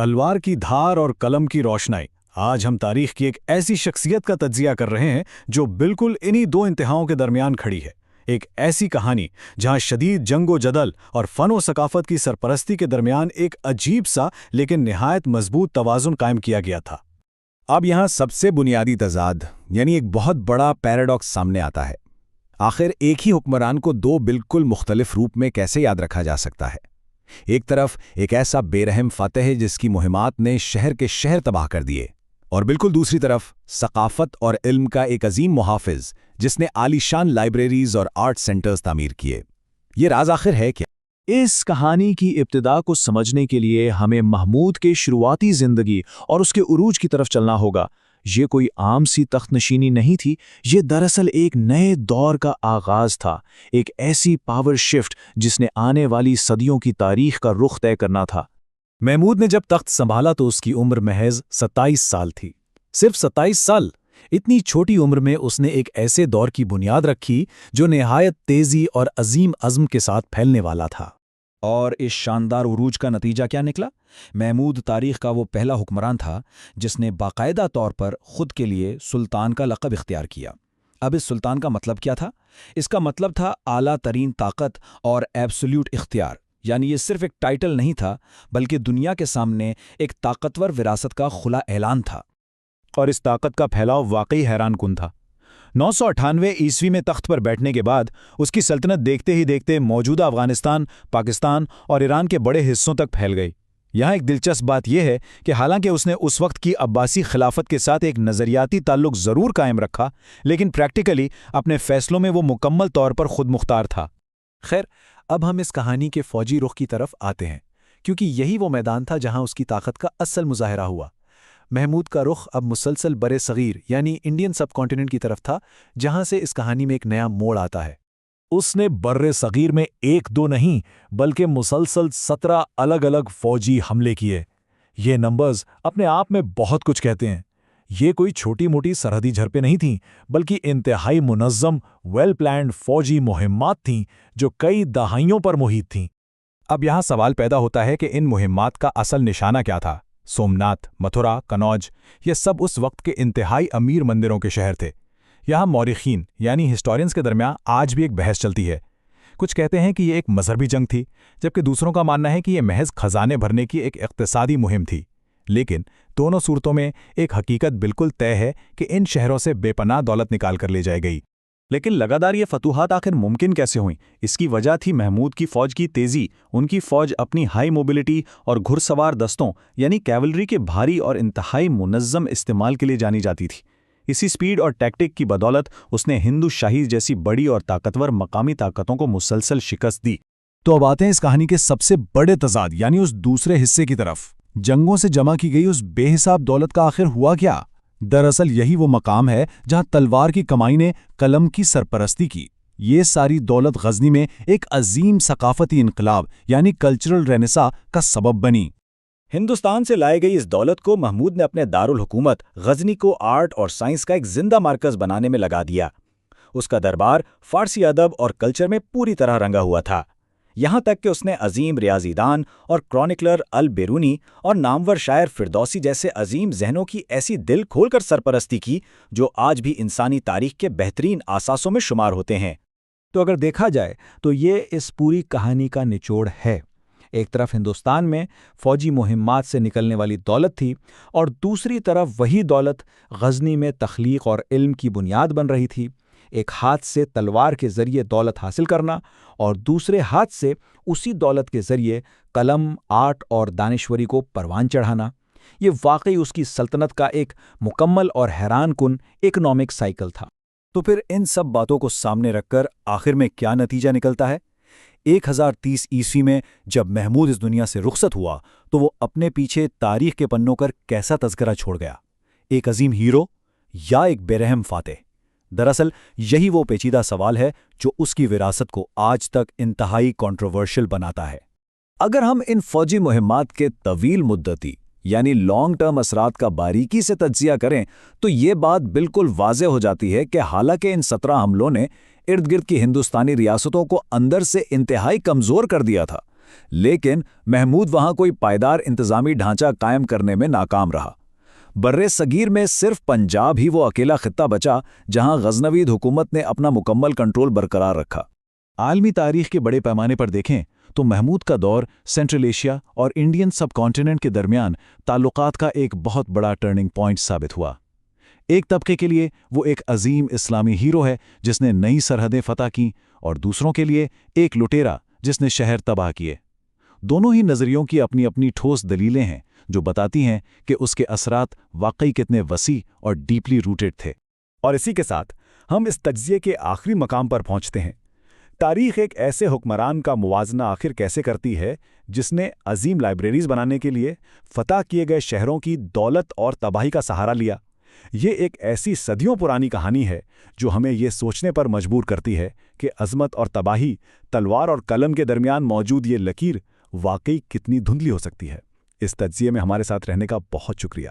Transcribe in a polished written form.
تلوار کی دھار اور قلم کی روشنائی۔ آج ہم تاریخ کی ایک ایسی شخصیت کا تجزیہ کر رہے ہیں جو بالکل انہی دو انتہاؤں کے درمیان کھڑی ہے۔ ایک ایسی کہانی جہاں شدید جنگ و جدل اور فن و ثقافت کی سرپرستی کے درمیان ایک عجیب سا لیکن نہایت مضبوط توازن قائم کیا گیا تھا۔ اب یہاں سب سے بنیادی تضاد یعنی ایک بہت بڑا پیراڈاکس سامنے آتا ہے۔ آخر ایک ہی حکمران کو دو بالکل مختلف روپ میں کیسے یاد رکھا جا سکتا ہے؟ ایک طرف ایک ایسا بے رحم فاتح ہے جس کی مہمات نے شہر کے شہر تباہ کر دیے، اور بالکل دوسری طرف ثقافت اور علم کا ایک عظیم محافظ جس نے عالیشان لائبریریز اور آرٹ سینٹرز تعمیر کیے۔ یہ راز آخر ہے کیا؟ اس کہانی کی ابتدا کو سمجھنے کے لیے ہمیں محمود کے شروعاتی زندگی اور اس کے عروج کی طرف چلنا ہوگا۔ یہ کوئی عام سی تخت نشینی نہیں تھی، یہ دراصل ایک نئے دور کا آغاز تھا، ایک ایسی پاور شفٹ جس نے آنے والی صدیوں کی تاریخ کا رخ طے کرنا تھا۔ محمود نے جب تخت سنبھالا تو اس کی عمر محض 27 سال تھی۔ صرف 27 سال! اتنی چھوٹی عمر میں اس نے ایک ایسے دور کی بنیاد رکھی جو نہایت تیزی اور عظیم عزم کے ساتھ پھیلنے والا تھا۔ اور اس شاندار عروج کا نتیجہ کیا نکلا؟ محمود تاریخ کا وہ پہلا حکمران تھا جس نے باقاعدہ طور پر خود کے لیے سلطان کا لقب اختیار کیا۔ اب اس سلطان کا مطلب کیا تھا؟ اس کا مطلب تھا اعلیٰ ترین طاقت اور ایبسولیوٹ اختیار، یعنی یہ صرف ایک ٹائٹل نہیں تھا بلکہ دنیا کے سامنے ایک طاقتور وراثت کا کھلا اعلان تھا۔ اور اس طاقت کا پھیلاؤ واقعی حیران کن تھا۔ 998 عیسوی میں تخت پر بیٹھنے کے بعد اس کی سلطنت دیکھتے ہی دیکھتے موجودہ افغانستان، پاکستان اور ایران کے بڑے حصوں تک پھیل گئی۔ یہاں ایک دلچسپ بات یہ ہے کہ حالانکہ اس نے اس وقت کی عباسی خلافت کے ساتھ ایک نظریاتی تعلق ضرور قائم رکھا، لیکن پریکٹیکلی اپنے فیصلوں میں وہ مکمل طور پر خود مختار تھا۔ خیر، اب ہم اس کہانی کے فوجی رخ کی طرف آتے ہیں، کیونکہ یہی وہ میدان تھا جہاں اس کی طاقت کا اصل مظاہرہ ہوا۔ محمود کا رخ اب مسلسل برے صغیر یعنی انڈین سب کانٹیننٹ کی طرف تھا، جہاں سے اس کہانی میں ایک نیا موڑ آتا ہے۔ اس نے برے صغیر میں ایک دو نہیں بلکہ مسلسل 17 الگ الگ فوجی حملے کیے۔ یہ نمبرز اپنے آپ میں بہت کچھ کہتے ہیں۔ یہ کوئی چھوٹی موٹی سرحدی جھڑپیں نہیں تھیں بلکہ انتہائی منظم ویل پلانڈ فوجی مہمات تھیں جو کئی دہائیوں پر محیط تھیں۔ اب یہاں سوال پیدا ہوتا ہے کہ ان مہمات کا اصل نشانہ کیا تھا؟ سومناتھ، متھرا، کنوج، یہ سب اس وقت کے انتہائی امیر مندروں کے شہر تھے۔ یہاں مورخین یعنی ہسٹورینز کے درمیان آج بھی ایک بحث چلتی ہے۔ کچھ کہتے ہیں کہ یہ ایک مذہبی جنگ تھی، جبکہ دوسروں کا ماننا ہے کہ یہ محض خزانے بھرنے کی ایک اقتصادی مہم تھی۔ لیکن دونوں صورتوں میں ایک حقیقت بالکل طے ہے کہ ان شہروں سے بے پناہ دولت نکال کر لے جائے گئی۔ لیکن لگاتار یہ فتوحات آخر ممکن کیسے ہوئیں؟ اس کی وجہ تھی محمود کی فوج کی تیزی۔ ان کی فوج اپنی ہائی موبلٹی اور گھڑ سوار دستوں یعنی کیولری کے بھاری اور انتہائی منظم استعمال کے لیے جانی جاتی تھی۔ اسی سپیڈ اور ٹیکٹک کی بدولت اس نے ہندو شاہی جیسی بڑی اور طاقتور مقامی طاقتوں کو مسلسل شکست دی۔ تو اب آتے ہیں اس کہانی کے سب سے بڑے تضاد یعنی اس دوسرے حصے کی طرف۔ جنگوں سے جمع کی گئی اس بے حساب دولت کا آخر ہوا کیا؟ دراصل یہی وہ مقام ہے جہاں تلوار کی کمائی نے قلم کی سرپرستی کی۔ یہ ساری دولت غزنی میں ایک عظیم ثقافتی انقلاب یعنی کلچرل رینیسا کا سبب بنی۔ ہندوستان سے لائی گئی اس دولت کو محمود نے اپنے دارالحکومت غزنی کو آرٹ اور سائنس کا ایک زندہ مرکز بنانے میں لگا دیا۔ اس کا دربار فارسی ادب اور کلچر میں پوری طرح رنگا ہوا تھا، یہاں تک کہ اس نے عظیم ریاضی دان اور کرونکلر البیرونی اور نامور شاعر فردوسی جیسے عظیم ذہنوں کی ایسی دل کھول کر سرپرستی کی جو آج بھی انسانی تاریخ کے بہترین اثاثوں میں شمار ہوتے ہیں۔ تو اگر دیکھا جائے تو یہ اس پوری کہانی کا نچوڑ ہے۔ ایک طرف ہندوستان میں فوجی مہمات سے نکلنے والی دولت تھی اور دوسری طرف وہی دولت غزنی میں تخلیق اور علم کی بنیاد بن رہی تھی۔ ایک ہاتھ سے تلوار کے ذریعے دولت حاصل کرنا اور دوسرے ہاتھ سے اسی دولت کے ذریعے قلم، آرٹ اور دانشوری کو پروان چڑھانا، یہ واقعی اس کی سلطنت کا ایک مکمل اور حیران کن اکنامک سائیکل تھا۔ تو پھر ان سب باتوں کو سامنے رکھ کر آخر میں کیا نتیجہ نکلتا ہے؟ 1030 عیسوی میں جب محمود اس دنیا سے رخصت ہوا تو وہ اپنے پیچھے تاریخ کے پنوں پر کیسا تذکرہ چھوڑ گیا؟ ایک عظیم ہیرو یا ایک بے رحم فاتح؟ دراصل یہی وہ پیچیدہ سوال ہے جو اس کی وراثت کو آج تک انتہائی کنٹروورشل بناتا ہے۔ اگر ہم ان فوجی مہمات کے طویل مدتی یعنی لانگ ٹرم اثرات کا باریکی سے تجزیہ کریں تو یہ بات بالکل واضح ہو جاتی ہے کہ حالانکہ ان 17 حملوں نے ارد گرد کی ہندوستانی ریاستوں کو اندر سے انتہائی کمزور کر دیا تھا، لیکن محمود وہاں کوئی پائیدار انتظامی ڈھانچہ قائم کرنے میں ناکام رہا۔ برِ صغیر میں صرف پنجاب ہی وہ اکیلا خطہ بچا جہاں غزنوید حکومت نے اپنا مکمل کنٹرول برقرار رکھا۔ عالمی تاریخ کے بڑے پیمانے پر دیکھیں تو محمود کا دور سینٹرل ایشیا اور انڈین سب کانٹیننٹ کے درمیان تعلقات کا ایک بہت بڑا ٹرننگ پوائنٹ ثابت ہوا۔ ایک طبقے کے لیے وہ ایک عظیم اسلامی ہیرو ہے جس نے نئی سرحدیں فتح کیں، اور دوسروں کے لیے ایک لٹیرا جس نے شہر تباہ کیے۔ دونوں ہی نظریوں کی اپنی اپنی ٹھوس دلیلیں ہیں جو بتاتی ہیں کہ اس کے اثرات واقعی کتنے وسیع اور ڈیپلی روٹڈ تھے۔ اور اسی کے ساتھ ہم اس تجزیے کے آخری مقام پر پہنچتے ہیں۔ تاریخ ایک ایسے حکمران کا موازنہ آخر کیسے کرتی ہے جس نے عظیم لائبریریز بنانے کے لیے فتح کیے گئے شہروں کی دولت اور تباہی کا سہارا لیا؟ یہ ایک ایسی صدیوں پرانی کہانی ہے جو ہمیں یہ سوچنے پر مجبور کرتی ہے کہ عظمت اور تباہی، تلوار اور قلم کے درمیان موجود یہ لکیر واقعی کتنی دھندلی ہو سکتی ہے۔ اس تجزیے میں ہمارے ساتھ رہنے کا بہت شکریہ۔